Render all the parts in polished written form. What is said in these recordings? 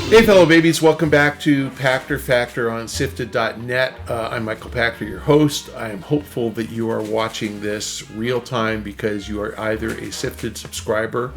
Hey fellow babies, welcome back to Pachter Factor on SIFTD.net. I'm Michael Pachter, your host. I am hopeful that you are watching this real time because you are either a SIFTD subscriber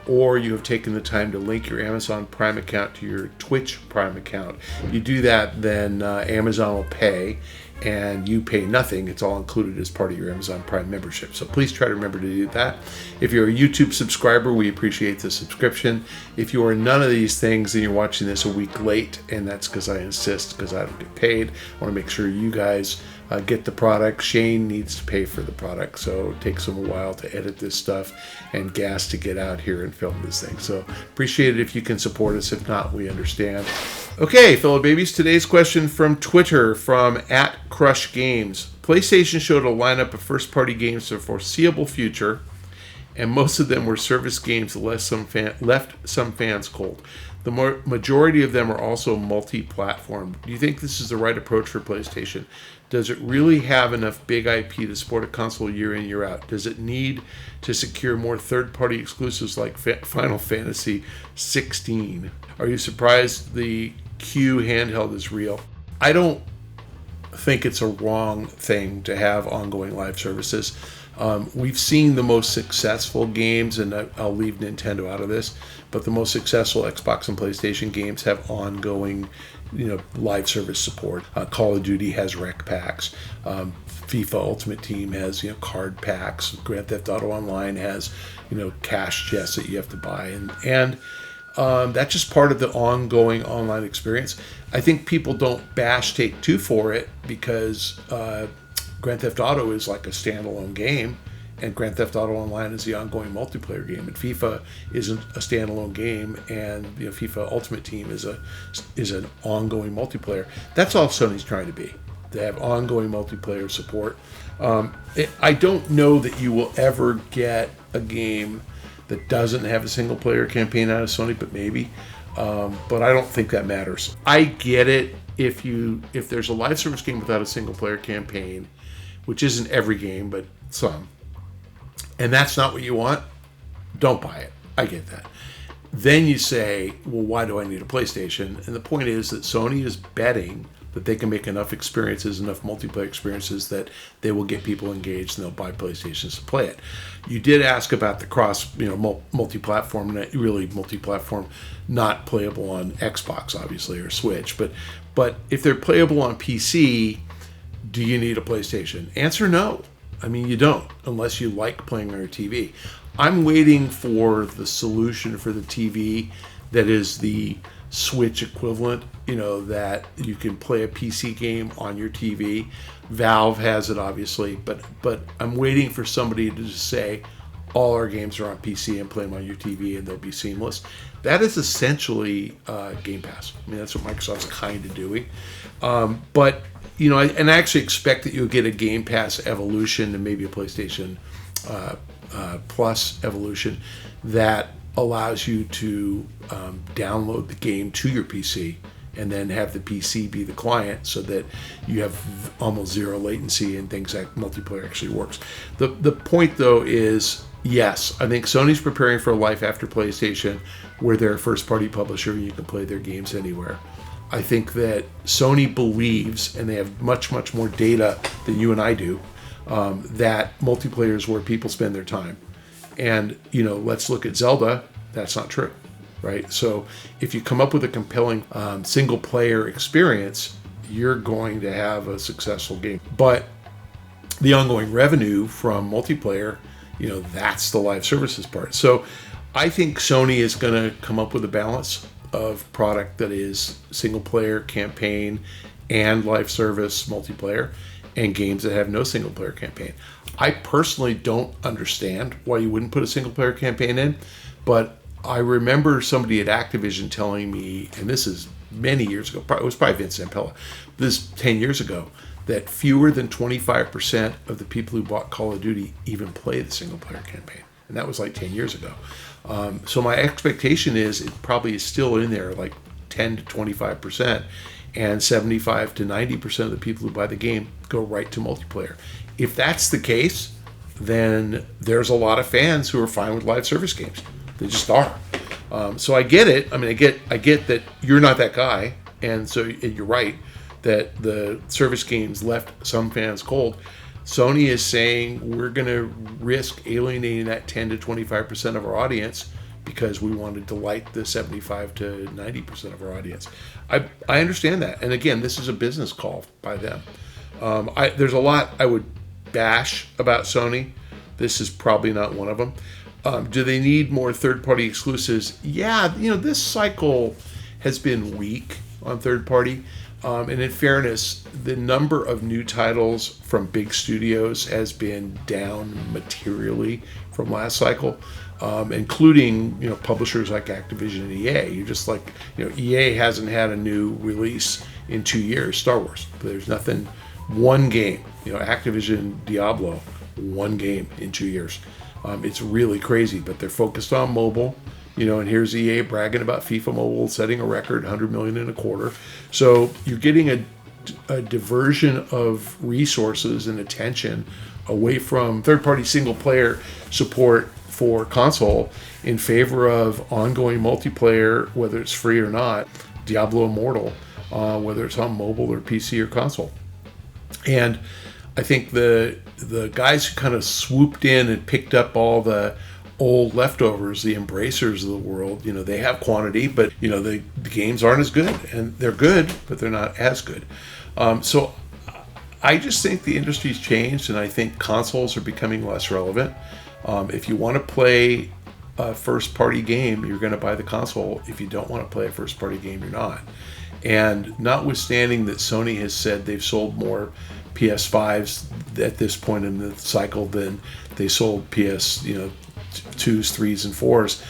or you have taken the time to link your Amazon Prime account to your Twitch Prime account. You do that, then Amazon will pay, and you pay nothing. It's all included as part of your Amazon Prime membership. So please try to remember to do that. If you're a YouTube subscriber, we appreciate the subscription. If you are none of these things, then you're watching this a week late, and that's because I insist, because I don't get paid. I want to make sure you guys get the product. Shane needs to pay for the product, so it takes him a while to edit this stuff and gas to get out here and film this thing. So appreciate it if you can support us. If not, we understand. Okay, fellow babies, today's question from Twitter from @CrushGames. PlayStation showed a lineup of first-party games for the foreseeable future, and most of them were service games that left some fans cold. The majority of them are also multi-platform. Do you think this is the right approach for PlayStation? Does it really have enough big IP to support a console year in, year out? Does it need to secure more third-party exclusives like Final Fantasy 16? Are you surprised the Q handheld is real? I don't think it's a wrong thing to have ongoing live services. We've seen the most successful games, and I'll leave Nintendo out of this, but the most successful Xbox and PlayStation games have ongoing, live service support. Call of Duty has rec packs. FIFA Ultimate Team has, card packs. Grand Theft Auto Online has, cash chests that you have to buy, and that's just part of the ongoing online experience. I think people don't bash Take-Two for it because Grand Theft Auto is like a standalone game, and Grand Theft Auto Online is the ongoing multiplayer game, and FIFA isn't a standalone game, and FIFA Ultimate Team is an ongoing multiplayer. That's all Sony's trying to be. They have ongoing multiplayer support. I don't know that you will ever get a game that doesn't have a single player campaign out of Sony, but maybe. But I don't think that matters. I get it if there's a live service game without a single player campaign, which isn't every game, but some, and that's not what you want, don't buy it. I get that. Then you say, well, why do I need a PlayStation? And the point is that Sony is betting that they can make enough experiences, enough multiplayer experiences, that they will get people engaged and they'll buy PlayStations to play it. You did ask about the cross, multi-platform, really multi-platform, not playable on Xbox, obviously, or Switch. But if they're playable on PC, do you need a PlayStation? Answer no. I mean, you don't, unless you like playing on your TV. I'm waiting for the solution for the TV that is the Switch equivalent, that you can play a PC game on your TV. Valve has it, obviously, but I'm waiting for somebody to just say, all our games are on PC and play them on your TV and they'll be seamless. That is essentially Game Pass. I mean, that's what Microsoft's kind of doing. But I actually expect that you'll get a Game Pass evolution and maybe a PlayStation Plus evolution that allows you to download the game to your PC and then have the PC be the client so that you have almost zero latency and things like multiplayer actually works. The point, though, is yes, I think Sony's preparing for a life after PlayStation where they're a first-party publisher and you can play their games anywhere. I think that Sony believes, and they have much, much more data than you and I do, that multiplayer is where people spend their time. And, let's look at Zelda. That's not true, right? So if you come up with a compelling single-player experience, you're going to have a successful game. But the ongoing revenue from multiplayer, that's the live services part. So I think Sony is going to come up with a balance of product that is single-player campaign and live service multiplayer, and games that have no single-player campaign. I personally don't understand why you wouldn't put a single-player campaign in, but I remember somebody at Activision telling me, and this is many years ago, it was probably Vince Zampella, this 10 years ago, that fewer than 25% of the people who bought Call of Duty even play the single-player campaign. And that was like 10 years ago. So my expectation is it probably is still in there, like 10 to 25%, and 75 to 90% of the people who buy the game go right to multiplayer. If that's the case, then there's a lot of fans who are fine with live service games. They just are. So I get it. I mean, I get that you're not that guy, and so you're right that the service games left some fans cold. Sony is saying we're going to risk alienating that 10 to 25% of our audience because we want to delight the 75 to 90% of our audience. I understand that. And again, this is a business call by them. There's a lot I would bash about Sony. This is probably not one of them. Do they need more third-party exclusives? Yeah, this cycle has been weak on third-party. And in fairness, the number of new titles from big studios has been down materially from last cycle, including publishers like Activision and EA. You're just like, EA hasn't had a new release in 2 years. Star Wars, there's nothing. One game, Activision Diablo, one game in 2 years. It's really crazy, but they're focused on mobile. And here's EA bragging about FIFA Mobile setting a record, $100 million in a quarter. So you're getting a diversion of resources and attention away from third-party single-player support for console in favor of ongoing multiplayer, whether it's free or not, Diablo Immortal, whether it's on mobile or PC or console. And I think the guys who kind of swooped in and picked up all the old leftovers, the embracers of the world, they have quantity, but the games aren't as good, and they're good, but they're not as good. So I just think the industry's changed, and I think consoles are becoming less relevant. If you want to play a first-party game, you're going to buy the console. If you don't want to play a first-party game, you're not. And notwithstanding that Sony has said they've sold more PS5s at this point in the cycle than they sold PS2s, 3s, and 4s,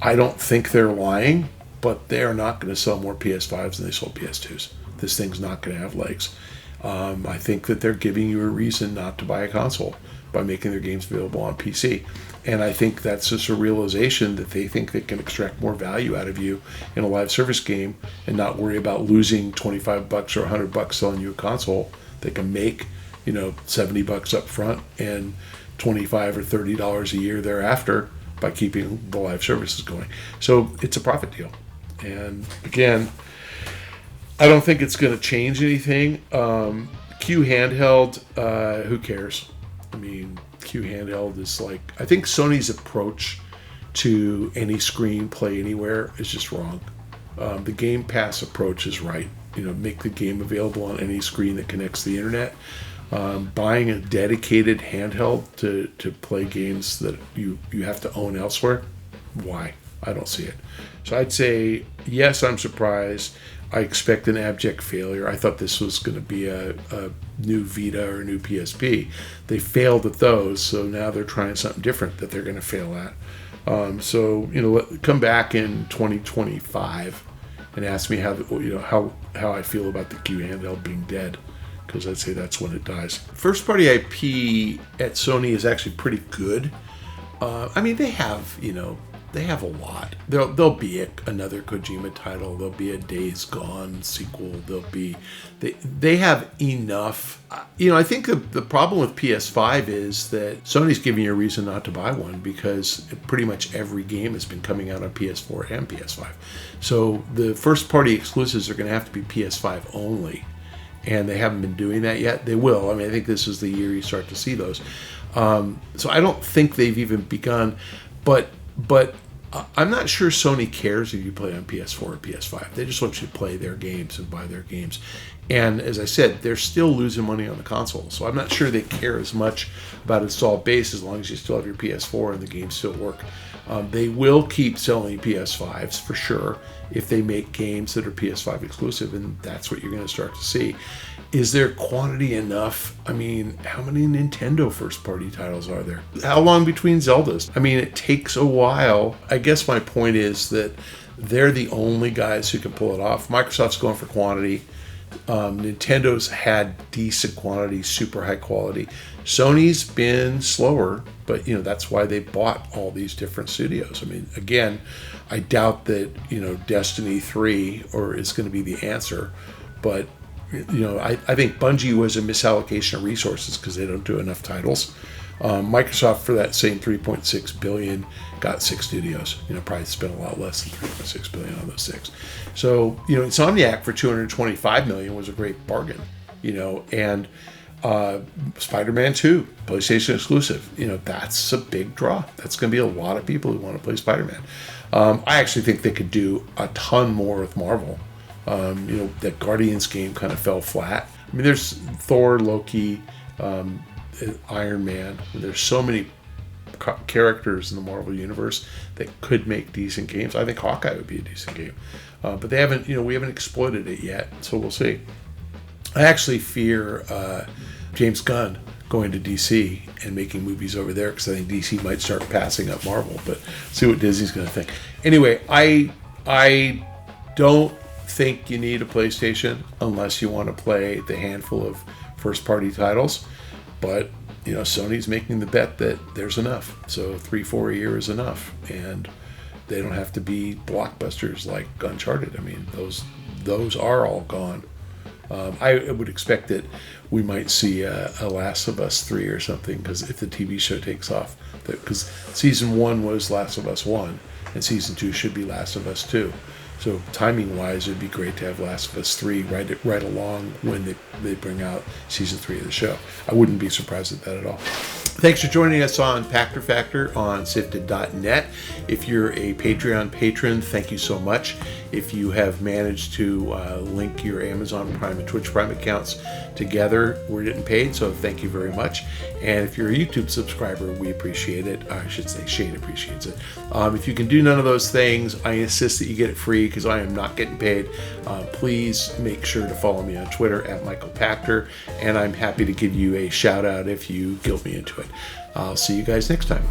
I don't think they're lying, but they're not going to sell more PS5s than they sold PS2s. This thing's not going to have legs. I think that they're giving you a reason not to buy a console by making their games available on PC. And I think that's just a realization that they think they can extract more value out of you in a live service game and not worry about losing $25 or $100 selling you a console. They can make, $70 up front and $25 or $30 a year thereafter by keeping the live services going. So it's a profit deal. And again, I don't think it's going to change anything. Q handheld, who cares? I mean, Q handheld is like, I think Sony's approach to any screen, play anywhere is just wrong. The Game Pass approach is right. Make the game available on any screen that connects to the internet. Buying a dedicated handheld to play games that you have to own elsewhere, why? I don't see it. So I'd say, yes, I'm surprised. I expect an abject failure. I thought this was going to be a new Vita or a new PSP. They failed at those, so now they're trying something different that they're going to fail at. Come back in 2025 and ask me how I feel about the Q handheld being dead, because I'd say that's when it dies. First party IP at Sony is actually pretty good. They have a lot. There'll be another Kojima title. There'll be a Days Gone sequel. They have enough. I think the problem with PS5 is that Sony's giving you a reason not to buy one, because pretty much every game has been coming out on PS4 and PS5. So the first party exclusives are going to have to be PS5 only, and they haven't been doing that yet. They will. I think this is the year you start to see those. So I don't think they've even begun, but I'm not sure Sony cares if you play on PS4 or PS5. They just want you to play their games and buy their games. And as I said, they're still losing money on the console. So I'm not sure they care as much about installed base as long as you still have your PS4 and the games still work. They will keep selling PS5s for sure if they make games that are PS5 exclusive, and that's what you're going to start to see. Is there quantity enough? How many Nintendo first-party titles are there? How long between Zeldas? It takes a while. I guess my point is that they're the only guys who can pull it off. Microsoft's going for quantity. Nintendo's had decent quantity, super high quality. Sony's been slower, but that's why they bought all these different studios. Again, I doubt that Destiny 3 is going to be the answer, but I think Bungie was a misallocation of resources because they don't do enough titles. Microsoft, for that same $3.6 billion, got 6 studios. Probably spent a lot less than $3.6 billion on those 6. So, Insomniac for $225 million was a great bargain. And Spider-Man 2, PlayStation exclusive. That's a big draw. That's going to be a lot of people who want to play Spider-Man. I actually think they could do a ton more with Marvel. That Guardians game kind of fell flat. I mean, there's Thor, Loki, Iron Man. There's so many characters in the Marvel universe that could make decent games. I think Hawkeye would be a decent game, but they haven't. We haven't exploited it yet, so we'll see. I actually fear James Gunn going to DC and making movies over there, because I think DC might start passing up Marvel. But see what Disney's going to think. Anyway, I don't think you need a PlayStation unless you want to play the handful of first-party titles. But Sony's making the bet that there's enough. So 3-4 a year is enough, and they don't have to be blockbusters like Uncharted. I mean, those are all gone. I would expect that we might see a Last of Us 3 or something, because if the TV show takes off, because season 1 was Last of Us 1, and season 2 should be Last of Us 2. So timing-wise, it would be great to have Last of Us 3 right along when they bring out season 3 of the show. I wouldn't be surprised at that at all. Thanks for joining us on Pachter Factor on SIFTD.net. If you're a Patreon patron, thank you so much. If you have managed to link your Amazon Prime and Twitch Prime accounts together, we're getting paid, so thank you very much. And if you're a YouTube subscriber, we appreciate it. I should say Shane appreciates it. If you can do none of those things, I insist that you get it free, because I am not getting paid. Please make sure to follow me on Twitter at Michael Pachter, and I'm happy to give you a shout out if you guilt me into it. I'll see you guys next time.